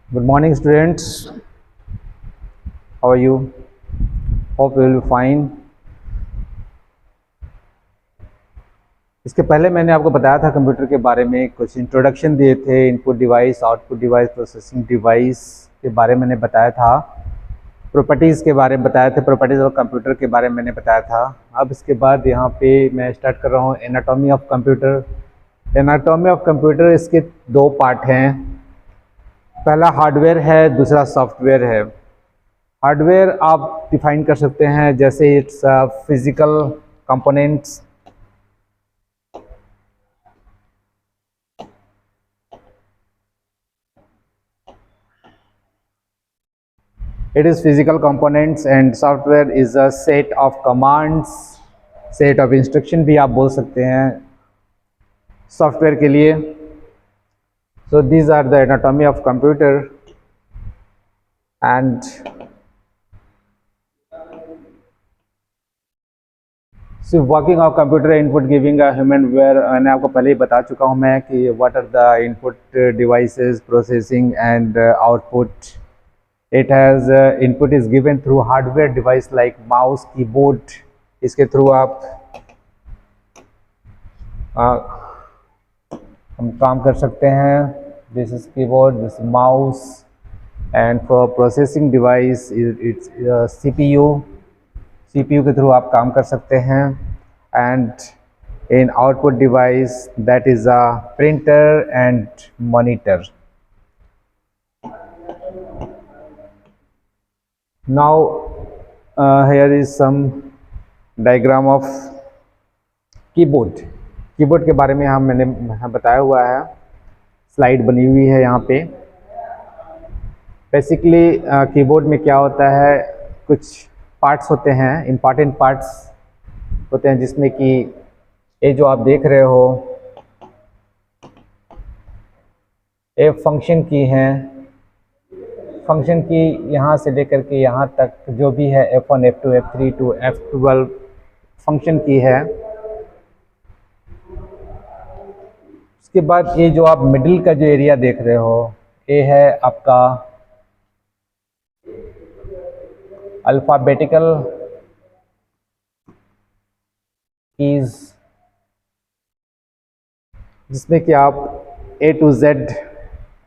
Good morning, students. How are you? Hope you will be fine. इसके पहले मैंने आपको बताया था कंप्यूटर के बारे में, कुछ इंट्रोडक्शन दिए थे। Input device, output device, processing device के बारे में मैंने बताया था। प्रॉपर्टीज़ के बारे में बताए थे, प्रॉपर्टीज़ ऑफ कंप्यूटर के बारे में मैंने बताया था। अब इसके बाद यहाँ पे मैं स्टार्ट कर रहा हूँ anatomy of computer. Anatomy of computer, इसके दो पार्ट हैं। पहला हार्डवेयर है, दूसरा सॉफ्टवेयर है। हार्डवेयर आप डिफाइन कर सकते हैं जैसे it's physical components. It is physical components and software is a set of commands, set of instruction भी आप बोल सकते हैं सॉफ्टवेयर के लिए। So these are the anatomy of computer and so working of computer input giving a human where मैंने आपको पहले ही बता चुका हूँ मैं कि what are the input devices, processing and output. It has input is given through hardware device like mouse, keyboard. इसके through आप हम काम कर सकते हैं। This is keyboard, this is mouse, and for processing device it's CPU. CPU के through आप काम कर सकते हैं। And in output device that is a printer and monitor. Now here is some diagram of keyboard. Keyboard के बारे में मैंने बताया हुआ है, स्लाइड बनी हुई है यहाँ पे। बेसिकली कीबोर्ड में क्या होता है, कुछ पार्ट्स होते हैं, इम्पॉर्टेंट पार्ट्स होते हैं, जिसमें कि ये जो आप देख रहे हो ये फंक्शन की है। फंक्शन की यहाँ से लेकर के यहाँ तक जो भी है F1, F2, F3 to F12 function की है। उसके बाद ये जो आप मिडिल का जो एरिया देख रहे हो ये है आपका अल्फ़ाबेटिकल कीज, जिसमें कि आप A to Z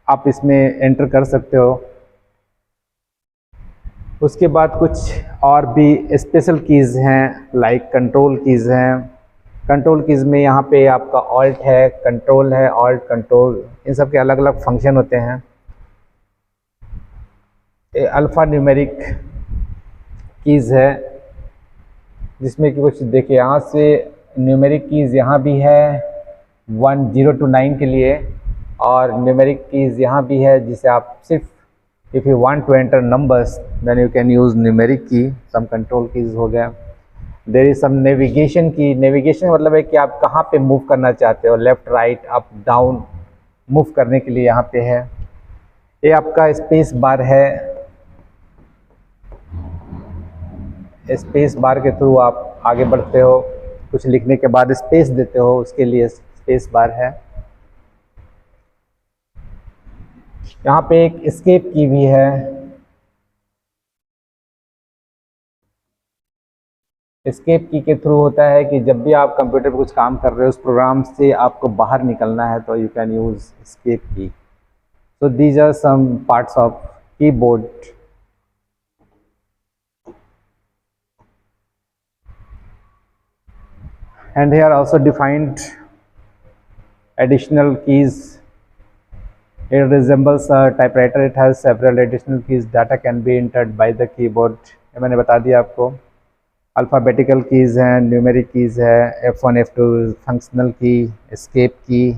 आप इसमें एंटर कर सकते हो। उसके बाद कुछ और भी स्पेशल कीज़ हैं, लाइक कंट्रोल कीज़ हैं। कंट्रोल कीज़ में यहाँ पे आपका ऑल्ट है, कंट्रोल है, ऑल्ट कंट्रोल, इन सब के अलग अलग फंक्शन होते हैं। ये अल्फ़ा न्यूमेरिक कीज़ है, जिसमें कि कुछ देखिए यहाँ से न्यूमेरिक कीज़ यहाँ भी है 1 0 to 9 के लिए, और न्यूमेरिक कीज़ यहाँ भी है जिसे आप सिर्फ if you want to enter numbers then you can use numeric key, some control keys हो गया। there is some navigation key। navigation मतलब है कि आप कहाँ पे मूव करना चाहते हो, left right up down move करने के लिए यहाँ पे है। ये आपका स्पेस बार है, स्पेस बार के थ्रू आप आगे बढ़ते हो, कुछ लिखने के बाद स्पेस देते हो, उसके लिए स्पेस बार है। यहाँ पे एक एस्केप की भी है। एस्केप की के थ्रू होता है कि जब भी आप कंप्यूटर पे कुछ काम कर रहे हो, उस प्रोग्राम से आपको बाहर निकलना है तो you can use escape key. So these are some parts of keyboard. And here also defined additional keys. It resembles a typewriter. It has several additional keys. Data can be entered by the keyboard. ये मैंने बता दिया आपको। Alphabetical keys हैं, numeric keys है, F1, F2 functional की, escape की,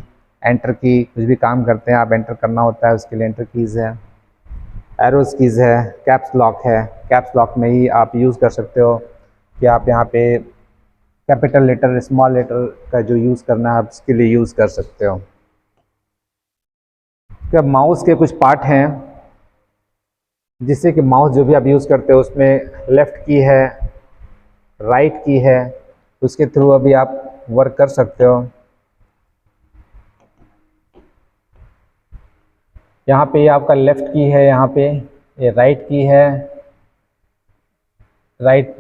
enter की, कुछ भी काम करते हैं आप एंटर करना होता है उसके लिए एंटर कीज़ है। एरोज़ कीज़ है, कैप्स लॉक है। कैप्स लॉक में ही आप यूज़ कर सकते हो कि आप यहाँ पे कैपिटल लेटर, स्मॉल लेटर का जो यूज़ करना है आप उसके लिए यूज़ कर सकते हो। क्या माउस के कुछ पार्ट हैं जिससे कि माउस जो भी आप यूज़ करते हो उसमें लेफ़्ट की है, राइट की है, उसके थ्रू अभी आप वर्क कर सकते हो। यहाँ पे ये आपका लेफ़्ट की है, यहाँ पे ये राइट की है, राइट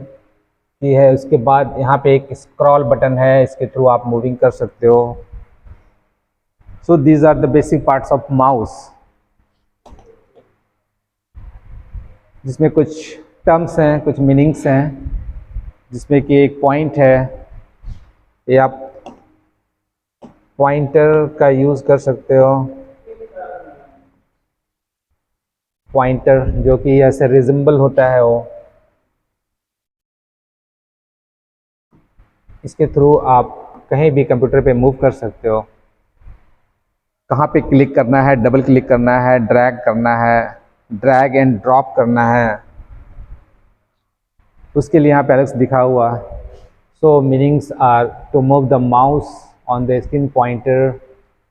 की है। उसके बाद यहाँ पे एक स्क्रॉल बटन है, इसके थ्रू आप मूविंग कर सकते हो। So these are the basic parts of mouse, जिसमें कुछ टर्म्स हैं, कुछ मीनिंग्स हैं, जिसमें कि एक पॉइंट है, ये आप पॉइंटर का यूज़ कर सकते हो। पॉइंटर जो कि ऐसे रिजेंबल होता है, वो इसके थ्रू आप कहीं भी कंप्यूटर पे मूव कर सकते हो। कहाँ पे क्लिक करना है, डबल क्लिक करना है, ड्रैग करना है, ड्रैग एंड ड्रॉप करना है, उसके लिए यहाँ पे अलग से दिखा हुआ है। So meanings are to move the mouse on the screen, pointer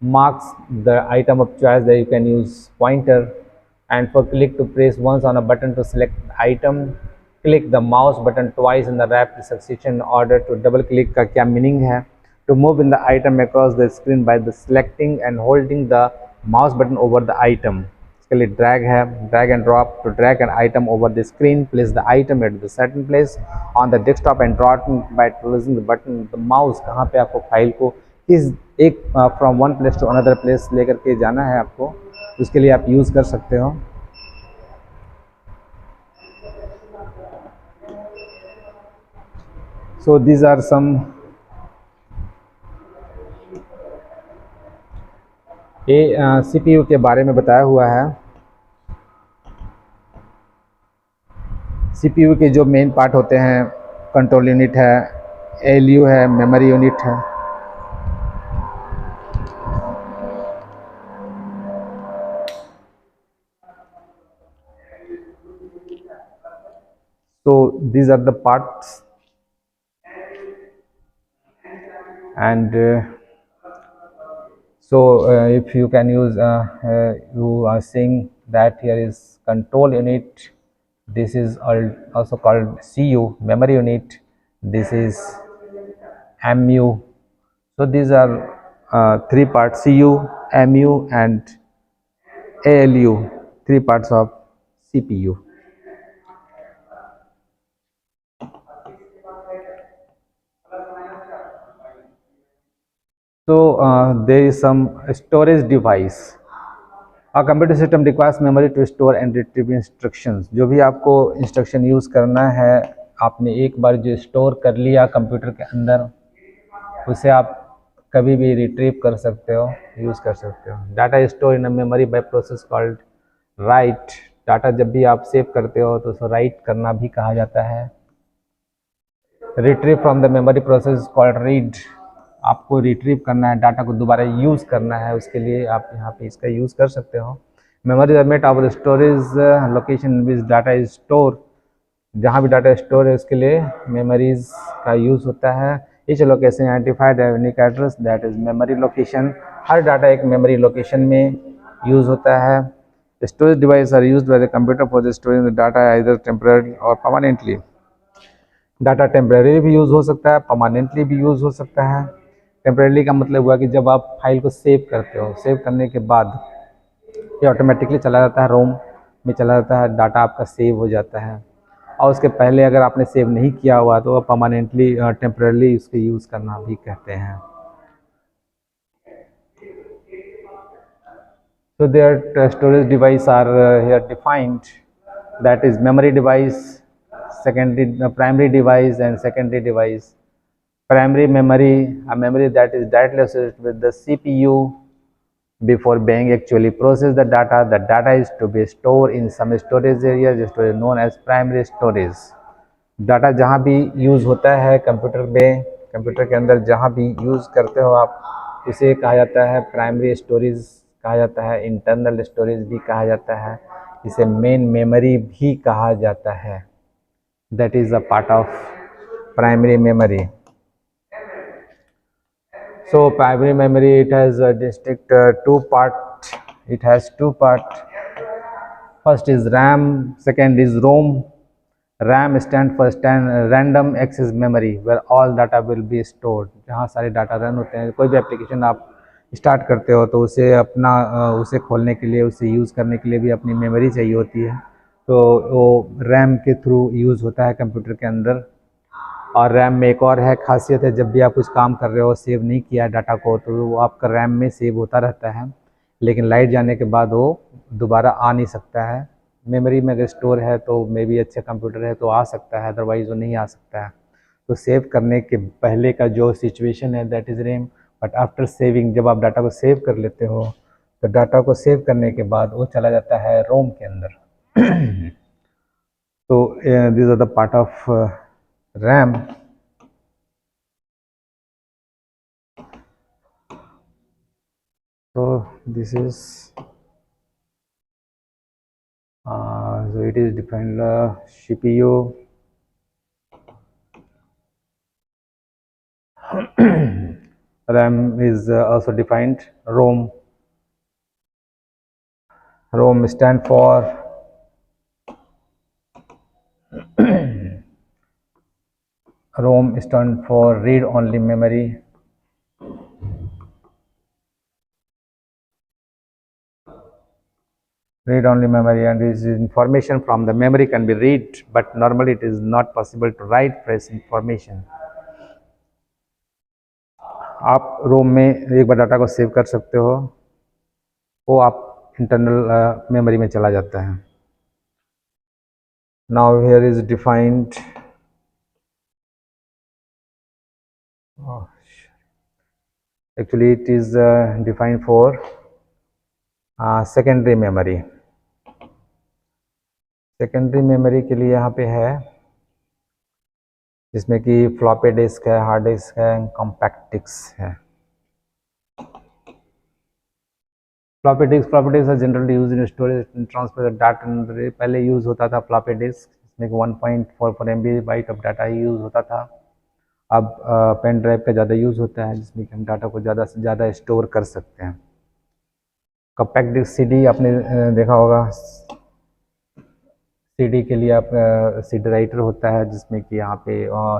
marks the item of choice that you can use pointer, and for click to press once on a button to select item, click the mouse button twice in the rapid succession in order to double click का क्या meaning है, to move in the item across the screen by the selecting and holding the mouse button over the item, इसके लिए drag है, drag and drop, to drag an item over the screen, place the item at the certain place on the desktop and drop by closing the button, the mouse कहाँ पे आपको file को किस एक from one place to another place लेकर के जाना है आपको, उसके लिए आप यूज़ कर सकते हो। सो दीज आर सम ये सीपीयू के बारे में बताया हुआ है। सीपीयू के जो मेन पार्ट होते हैं, कंट्रोल यूनिट है, एलयू है, मेमोरी यूनिट है। So these are the parts, and if you can use you are seeing that here is control unit, this is also called CU, memory unit, this is MU. So these are three parts, CU, MU and ALU, three parts of CPU. So there is some storage device. A computer system requires memory to store and retrieve instructions. जो भी आपको instruction use करना है, आपने एक बार जो store कर लिया कंप्यूटर के अंदर, उसे आप कभी भी रिट्रीव कर सकते हो, यूज़ कर सकते हो। Data store in a memory by process called right. Data जब भी आप सेव करते हो तो उसको राइट करना भी कहा जाता है। Retrieve from the memory process called read. आपको रिट्रीव करना है, डाटा को दोबारा यूज़ करना है, उसके लिए आप यहाँ पे इसका यूज़ कर सकते हो। Memory is made of storage location which data is store. जहाँ भी डाटा स्टोर है उसके लिए मेमोरीज का यूज़ होता है। Each location identified unique address that is memory location. हर डाटा एक मेमोरी लोकेशन में यूज़ होता है। Storage device are used by the computer for the storing the data either temporary और परमानेंटली। डाटा टेम्परेरी भी use हो सकता है, परमानेंटली भी यूज़ हो सकता है। टेम्परेरी का मतलब हुआ कि जब आप फाइल को सेव करते हो, सेव करने के बाद ये ऑटोमेटिकली चला जाता है, रोम में चला जाता है, डाटा आपका सेव हो जाता है। और उसके पहले अगर आपने सेव नहीं किया हुआ तो परमानेंटली टेम्परेरी उसको यूज़ करना भी कहते हैं। So their storage device are here defined, that is memory device, secondary primary device and secondary device. Primary memory, a memory that is directly associated with the CPU before being actually process the data. The data is to be stored in some storage area, this is known as primary storage. Data जहाँ भी use होता है computer में, computer के अंदर जहाँ भी use करते हो आप, उसे कहा जाता है प्राइमरी स्टोरेज कहा जाता है, इंटरनल स्टोरेज भी कहा जाता है, इसे मेन मेमोरी भी कहा जाता है। That is a part of primary memory. So primary memory, it has a distinct two part. It has two part. First is RAM, second is ROM. RAM stand for random access memory, where all data will be stored. जहाँ सारे data run होते हैं, कोई भी application आप start करते हो तो उसे अपना उसे खोलने के लिए, उसे यूज़ करने के लिए भी अपनी मेमोरी चाहिए होती है। तो वो रैम के थ्रू यूज़ होता है कंप्यूटर के अंदर। और रैम में एक और है खासियत है, जब भी आप कुछ काम कर रहे हो, सेव नहीं किया डाटा को, तो वो आपका रैम में सेव होता रहता है, लेकिन लाइट जाने के बाद वो दोबारा आ नहीं सकता है। मेमोरी में अगर स्टोर है तो मे बी अच्छा कंप्यूटर है तो आ सकता है, अदरवाइज़ वो नहीं आ सकता है। तो सेव करने के पहले का जो सिचुएशन है that is RAM, but after saving, जब आप डाटा को सेव कर लेते हो तो डाटा को सेव करने के बाद वो चला जाता है रोम के अंदर। तो this are the part of RAM. So this is so it is defined CPU. RAM is also defined ROM. ROM stand for ROM stand for read only memory. Read only memory, and this information from the memory can be read, but normally it is not possible to write fresh information. आप रोम में एक बार data को save कर सकते हो, वो आप internal memory में चला जाता है। Now here is defined actually it is defined for secondary memory. Secondary memory के लिए यहाँ पे है जिसमें कि फ्लॉपी डिस्क है, हार्ड डिस्क है, कॉम्पैक्ट डिस्क है। फ्लॉपी डिस्क है generally use in storage and transfer data. पहले यूज़ होता था फ्लॉपी डिस्क, जिसमें कि 1.44 MB बाइट ऑफ डाटा ही यूज़ होता था। अब पेन ड्राइव का ज़्यादा यूज़ होता है, जिसमें कि हम डाटा को ज़्यादा से ज़्यादा स्टोर कर सकते हैं। कॉम्पैक्ट डिस्क CD आपने देखा होगा, CD के लिए आप CD राइटर होता है, जिसमें कि यहाँ पे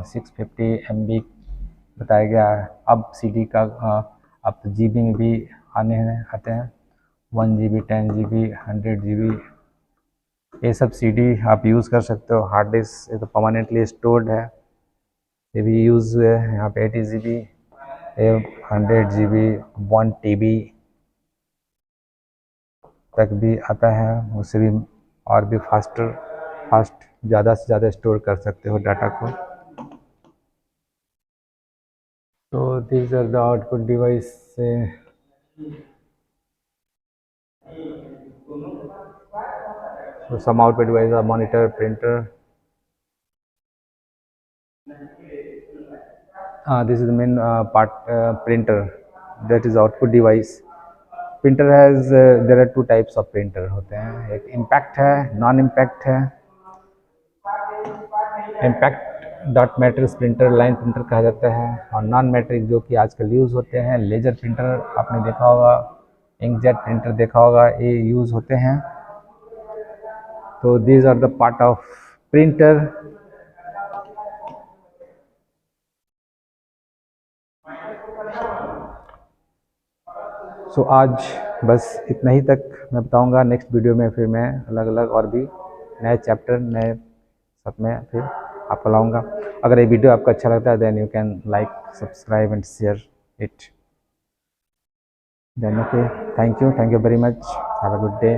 650 MB बताया गया है। अब CD का अब तो GB में भी आते हैं 1 GB, 10 GB, 100 GB, ये सब CD आप यूज़ कर सकते हो। हार्ड डिस्क ये तो परमानेंटली स्टोर्ड है, ये भी यूज़ है। यहाँ पे 80 GB, 100 GB, 1 TB तक भी आता है, उससे भी और भी फास्ट ज़्यादा से ज़्यादा स्टोर कर सकते हो डाटा को। तो these are the output device. So some output devices are monitor, printer. This is the main part, printer, that is output device. Printer has there are two types of printer होते हैं, एक impact है, non impact है। Impact dot matrix printer, line printer कहा जाता है, और non matric जो कि आजकल यूज़ होते हैं, लेजर प्रिंटर आपने देखा होगा, इंकजेट प्रिंटर देखा होगा, ये यूज़ होते हैं। तो these are the part of printer. So आज बस इतना ही तक मैं बताऊंगा। नेक्स्ट वीडियो में फिर मैं अलग अलग और भी नए चैप्टर, नए सब में फिर आपको लाऊंगा। अगर ये वीडियो आपको अच्छा लगता है then you can like, subscribe and share it. Then okay, thank you very much, have a good day.